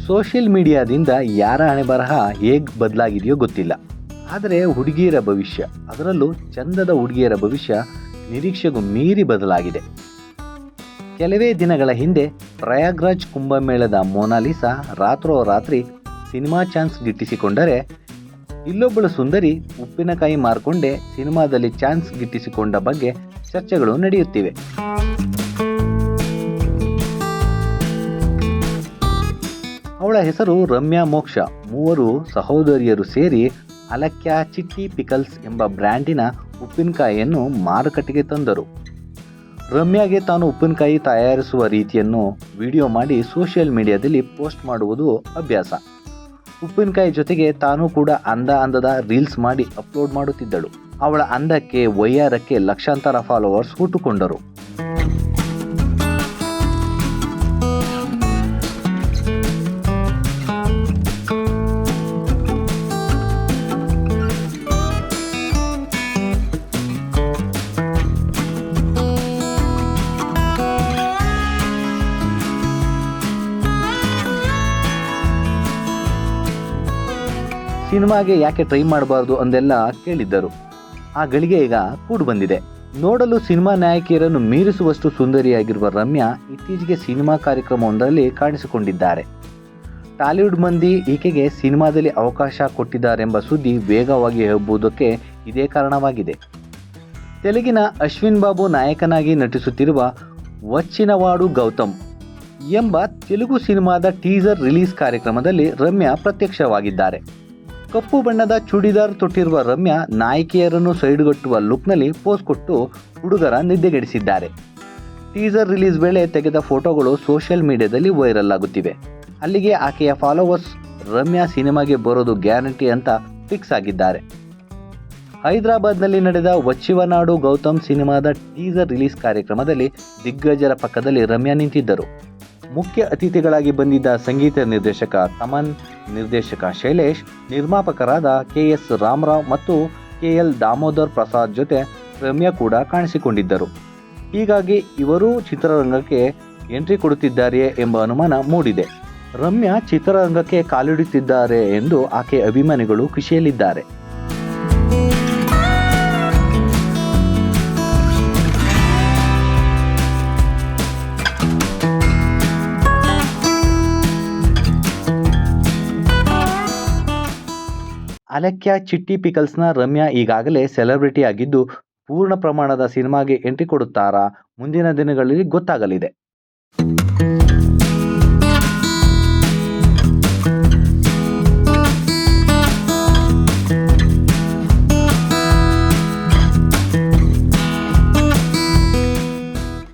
Social ಮೀಡಿಯಾದಿಂದ ಯಾರ ಹಣೆಬರಹ ಹೇಗೆ ಬದಲಾಗಿದೆಯೋ ಗೊತ್ತಿಲ್ಲ. ಆದರೆ ಹುಡುಗಿಯರ ಭವಿಷ್ಯ, ಅದರಲ್ಲೂ ಚಂದದ ಹುಡುಗಿಯರ ಭವಿಷ್ಯ ನಿರೀಕ್ಷೆಗೂ ಮೀರಿ ಬದಲಾಗಿದೆ. ಕೆಲವೇ ದಿನಗಳ ಹಿಂದೆ ಪ್ರಯಾಗ್ರಾಜ್ ಕುಂಭಮೇಳದ ಮೊನಾಲಿಸಾ ರಾತ್ರೋರಾತ್ರಿ ಸಿನಿಮಾ ಚಾನ್ಸ್ ಗಿಟ್ಟಿಸಿಕೊಂಡರೆ, ಇಲ್ಲೊಬ್ಬಳು ಸುಂದರಿ ಉಪ್ಪಿನಕಾಯಿ ಮಾರ್ಕೊಂಡೆ ಸಿನಿಮಾದಲ್ಲಿ ಚಾನ್ಸ್ ಗಿಟ್ಟಿಸಿಕೊಂಡ ಬಗ್ಗೆ ಚರ್ಚೆಗಳು ನಡೆಯುತ್ತಿವೆ. ಅವಳ ಹೆಸರು ರಮ್ಯಾ ಮೋಕ್ಷ. ಮೂವರು ಸಹೋದರಿಯರು ಸೇರಿ ಅಲಕ್ಯಾ ಚಿಟ್ಟಿ ಪಿಕಲ್ಸ್ ಎಂಬ ಬ್ರ್ಯಾಂಡಿನ ಉಪ್ಪಿನಕಾಯಿಯನ್ನು ಮಾರುಕಟ್ಟೆಗೆ ತಂದರು. ರಮ್ಯಾಗೆ ತಾನು ಉಪ್ಪಿನಕಾಯಿ ತಯಾರಿಸುವ ರೀತಿಯನ್ನು ವಿಡಿಯೋ ಮಾಡಿ ಸೋಷಿಯಲ್ ಮೀಡಿಯಾದಲ್ಲಿ ಪೋಸ್ಟ್ ಮಾಡುವುದು ಅಭ್ಯಾಸ. ಉಪ್ಪಿನಕಾಯಿ ಜೊತೆಗೆ ತಾನು ಕೂಡ ಅಂದದ ರೀಲ್ಸ್ ಮಾಡಿ ಅಪ್ಲೋಡ್ ಮಾಡುತ್ತಿದ್ದಳು. ಅವಳ ಅಂದಕ್ಕೆ ವಯ್ಯಾರಕ್ಕೆ ಲಕ್ಷಾಂತರ ಫಾಲೋವರ್ಸ್ ಹುಟ್ಟುಕೊಂಡರು. ಸಿನಿಮಾಗೆ ಯಾಕೆ ಟ್ರೈ ಮಾಡಬಾರ್ದು ಅಂದೆಲ್ಲ ಕೇಳಿದ್ದರು. ಆ ಗಳಿಗೆ ಈಗ ಕೂಡು ಬಂದಿದೆ. ನೋಡಲು ಸಿನಿಮಾ ನಾಯಕಿಯರನ್ನು ಮೀರಿಸುವಷ್ಟು ಸುಂದರಿಯಾಗಿರುವ ರಮ್ಯಾ ಇತ್ತೀಚೆಗೆ ಸಿನಿಮಾ ಕಾರ್ಯಕ್ರಮವೊಂದರಲ್ಲಿ ಕಾಣಿಸಿಕೊಂಡಿದ್ದಾರೆ. ಟಾಲಿವುಡ್ ಮಂದಿ ಈಕೆಗೆ ಸಿನಿಮಾದಲ್ಲಿ ಅವಕಾಶ ಕೊಟ್ಟಿದ್ದಾರೆಂಬ ಸುದ್ದಿ ವೇಗವಾಗಿ ಹಬ್ಬುವುದಕ್ಕೆ ಇದೇ ಕಾರಣವಾಗಿದೆ. ತೆಲುಗಿನ ಅಶ್ವಿನ್ ಬಾಬು ನಾಯಕನಾಗಿ ನಟಿಸುತ್ತಿರುವ ವಚ್ಚಿನವಾಡು ಗೌತಮ್ ಎಂಬ ತೆಲುಗು ಸಿನಿಮಾದ ಟೀಸರ್ ರಿಲೀಸ್ ಕಾರ್ಯಕ್ರಮದಲ್ಲಿ ರಮ್ಯಾ ಪ್ರತ್ಯಕ್ಷವಾಗಿದ್ದಾರೆ. ಕಪ್ಪು ಬಣ್ಣದ ಚೂಡಿದಾರ್ ತೊಟ್ಟಿರುವ ರಮ್ಯಾ ನಾಯಕಿಯರನ್ನು ಸೈಡುಗಟ್ಟುವ ಲುಕ್ನಲ್ಲಿ ಪೋಸ್ ಕೊಟ್ಟು ಹುಡುಗರ ನಿದ್ದೆಗೆಡಿಸಿದ್ದಾರೆ. ಟೀಸರ್ ರಿಲೀಸ್ ವೇಳೆ ತೆಗೆದ ಫೋಟೋಗಳು ಸೋಷಿಯಲ್ ಮೀಡಿಯಾದಲ್ಲಿ ವೈರಲ್ ಆಗುತ್ತಿವೆ. ಅಲ್ಲಿಗೆ ಆಕೆಯ ಫಾಲೋವರ್ಸ್ ರಮ್ಯಾ ಸಿನಿಮಾಗೆ ಬರೋದು ಗ್ಯಾರಂಟಿ ಅಂತ ಫಿಕ್ಸ್ ಆಗಿದ್ದಾರೆ. ಹೈದರಾಬಾದ್ನಲ್ಲಿ ನಡೆದ ವಚ್ಚಿವನಾಡು ಗೌತಮ್ ಸಿನಿಮಾದ ಟೀಸರ್ ರಿಲೀಸ್ ಕಾರ್ಯಕ್ರಮದಲ್ಲಿ ದಿಗ್ಗಜರ ಪಕ್ಕದಲ್ಲಿ ರಮ್ಯಾ ನಿಂತಿದ್ದರು. ಮುಖ್ಯ ಅತಿಥಿಗಳಾಗಿ ಬಂದಿದ್ದ ಸಂಗೀತ ನಿರ್ದೇಶಕ ತಮನ್, ನಿರ್ದೇಶಕ ಶೈಲೇಶ್, ನಿರ್ಮಾಪಕರಾದ KS ರಾಮರಾವ್ ಮತ್ತು KL ದಾಮೋದರ್ ಪ್ರಸಾದ್ ಜೊತೆ ರಮ್ಯಾ ಕೂಡ ಕಾಣಿಸಿಕೊಂಡಿದ್ದರು. ಹೀಗಾಗಿ ಇವರೂ ಚಿತ್ರರಂಗಕ್ಕೆ ಎಂಟ್ರಿ ಕೊಡುತ್ತಿದ್ದಾರೆಯೇ ಎಂಬ ಅನುಮಾನ ಮೂಡಿದೆ. ರಮ್ಯಾ ಚಿತ್ರರಂಗಕ್ಕೆ ಕಾಲಿಡುತ್ತಿದ್ದಾರೆ ಎಂದು ಆಕೆ ಅಭಿಮಾನಿಗಳು ಖುಷಿಯಲ್ಲಿದ್ದಾರೆ. ಅಲಕ್ಯಾ ಚಿಟ್ಟಿ ಪಿಕಲ್ಸ್ನ ರಮ್ಯಾ ಈಗಾಗಲೇ ಸೆಲೆಬ್ರಿಟಿ ಆಗಿದ್ದು, ಪೂರ್ಣ ಪ್ರಮಾಣದ ಸಿನಿಮಾಗೆ ಎಂಟ್ರಿ ಕೊಡುತ್ತಾರಾ ಮುಂದಿನ ದಿನಗಳಲ್ಲಿ ಗೊತ್ತಾಗಲಿದೆ.